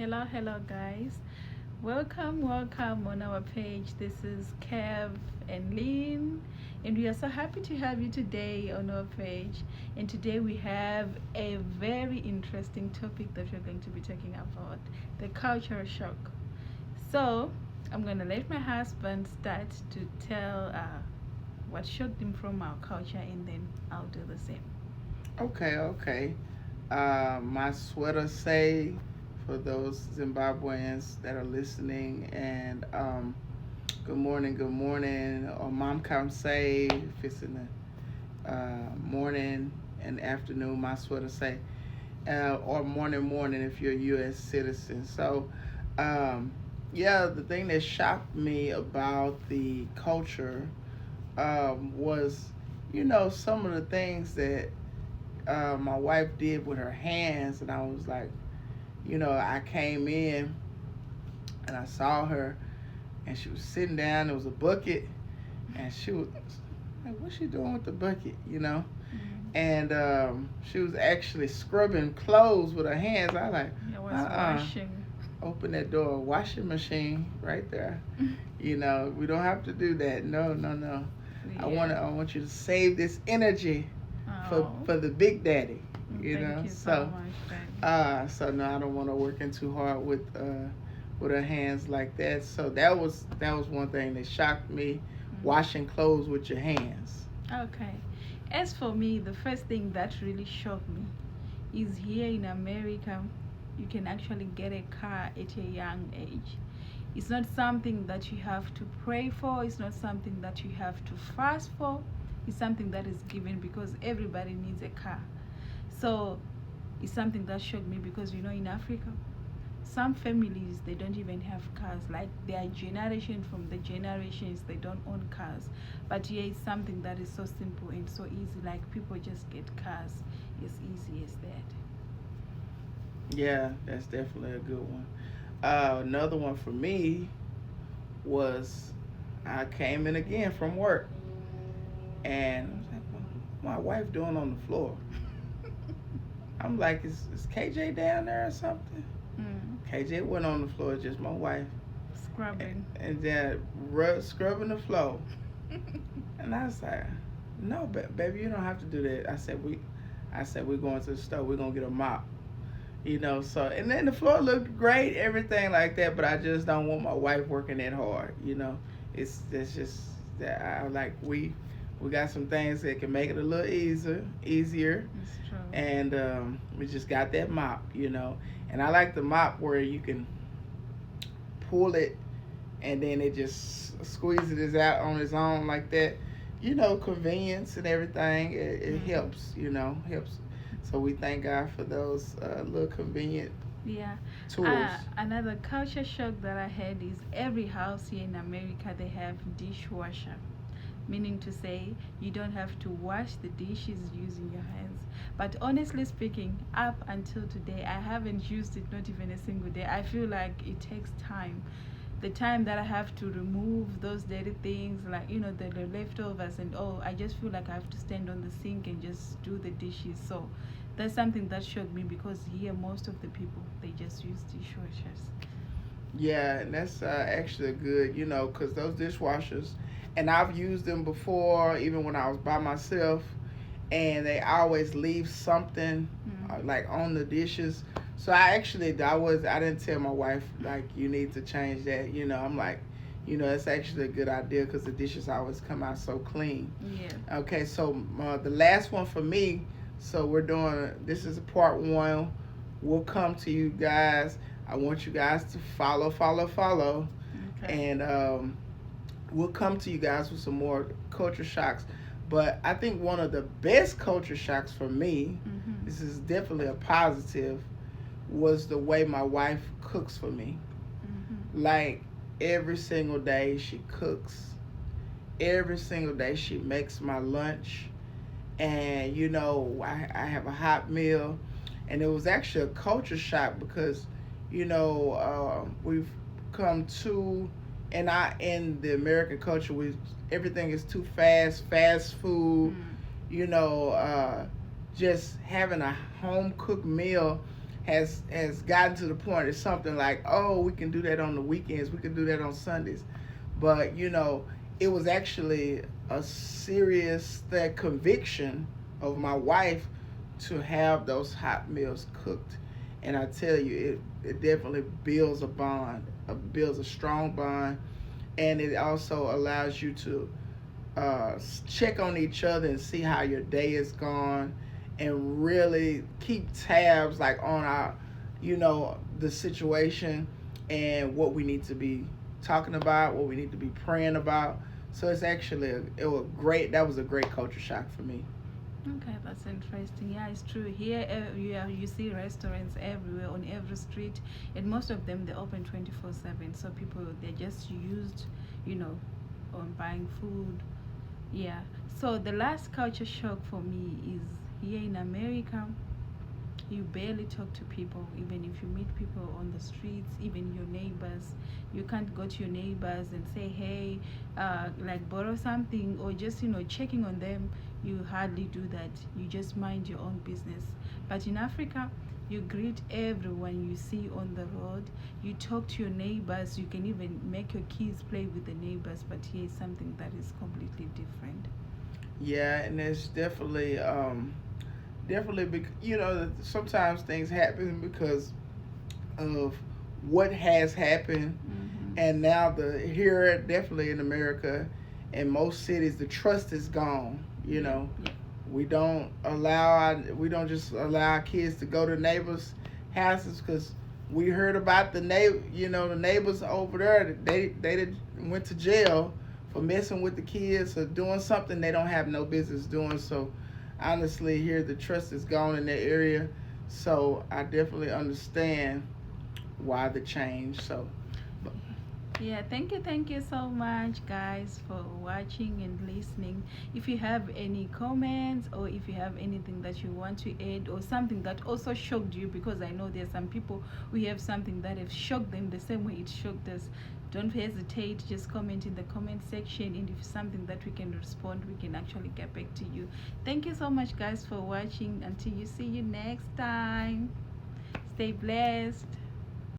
Hello, guys. Welcome on our page. This is Kev and Lynn, and we are so happy to have you today on our page. And today we have a very interesting topic that we're going to be talking about the cultural shock. So, I'm going to let my husband start to tell what shocked him from our culture, and then I'll do the same. Okay. My sweater say for those Zimbabweans that are listening, and good morning, or mom come say if it's in the morning and afternoon. My sweater say, or morning if you're a U.S. citizen. So, um, yeah, the thing that shocked me about the culture was, some of the things that my wife did with her hands, and I was like, I came in and I saw her, and she was sitting down. There was a bucket, and she was like, "What's she doing with the bucket?" And she was actually scrubbing clothes with her hands. I was like, I was uh-uh. washing. Open that door, washing machine right there. We don't have to do that. No. Yeah. I want you to save this energy Oh, for the big daddy. thank you so So much, Daddy. so no, I don't want her working too hard with her hands like that. So that was one thing that shocked me, washing clothes with your hands. Okay. As for me, the first thing that really shocked me is here in America, you can actually get a car at a young age. It's not something that you have to pray for, it's not something that you have to fast for. It's something that is given because everybody needs a car. So it's something that shocked me because in Africa, some families they don't even have cars, like their generation from the generations they don't own cars, but here it's something that is so simple and so easy, like people just get cars as easy as that. Yeah, that's definitely a good one. Another one for me was I came in again from work, and I was like, "What my wife doing on the floor?" I'm like, is KJ down there or something? mm, KJ went on the floor, just my wife, Scrubbing. and then scrubbing the floor. And I was like, "No, baby, you don't have to do that." I said we're going to the store. We're gonna get a mop. So and then the floor looked great, everything like that. But I just don't want my wife working that hard. It's just that I like we got some things that can make it a little easier, It's true. and we just got that mop. And I like the mop where you can pull it and then it just squeezes it out on its own like that. Convenience and everything. It Hmm. helps. Helps. So we thank God for those little convenient Yeah. tools. Another culture shock that I had is every house here in America they have dishwasher, meaning to say you don't have to wash the dishes using your hands. But honestly speaking, up until today, I haven't used it, not even a single day. I feel like it takes time. The time that I have to remove those dirty things, like the leftovers and all, I just feel like I have to stand on the sink and just do the dishes. So that's something that shocked me because here most of the people they just use dishwashers. Yeah, and that's actually good, because those dishwashers, and I've used them before, even when I was by myself, and they always leave something Mm. like on the dishes. So I didn't tell my wife like you need to change that. I'm like, it's actually a good idea because the dishes always come out so clean. Yeah. Okay, so the last one for me. So we're doing this is part one. We'll come to you guys. I want you guys to follow, Okay. and we'll come to you guys with some more culture shocks. But I think one of the best culture shocks for me, Mhm. this is definitely a positive, was the way my wife cooks for me. Mhm. Like every single day she cooks. Every single day she makes my lunch. And I have a hot meal. And it was actually a culture shock because we've come to, and I in the American culture, we everything is too fast food. Mm. you know uh, just having a home cooked meal has gotten to the point. It's something like, oh, we can do that on the weekends, we can do that on Sundays. But it was actually a serious that conviction of my wife to have those hot meals cooked. And I tell you, it definitely builds a bond, builds a strong bond, and it also allows you to check on each other and see how your day is gone, and really keep tabs like on our, the situation and what we need to be talking about, what we need to be praying about. So it's actually that was a great culture shock for me. Okay, that's interesting. Yeah, it's true. Here, you see restaurants everywhere on every street, and most of them they open 24/7. So people they're just used, you know, on buying food. Yeah. So the last culture shock for me is here in America. You barely talk to people, even if you meet people on the streets, even your neighbors. You can't go to your neighbors and say, hey, like borrow something, or just, checking on them. You hardly do that. You just mind your own business. But in Africa, you greet everyone you see on the road. You talk to your neighbors. You can even make your kids play with the neighbors. But here is something that is completely different. Yeah, and it's definitely sometimes things happen because of what has happened. Mm-hmm. And now here definitely in America, in most cities, the trust is gone. Yeah. We don't just allow our kids to go to neighbors' houses because we heard about the neighbors over there. They went to jail for messing with the kids or doing something they don't have no business doing. So honestly, here the trust is gone in that area. So I definitely understand why the change. So Yeah, thank you so much, guys, for watching and listening. If you have any comments, or if you have anything that you want to add, or something that also shocked you, because I know there's some people who have something that have shocked them the same way it shocked us. Don't hesitate, just comment in the comment section, and if it's something that we can respond, we can actually get back to you. Thank you so much, guys, for watching. Until you see you next time, stay blessed.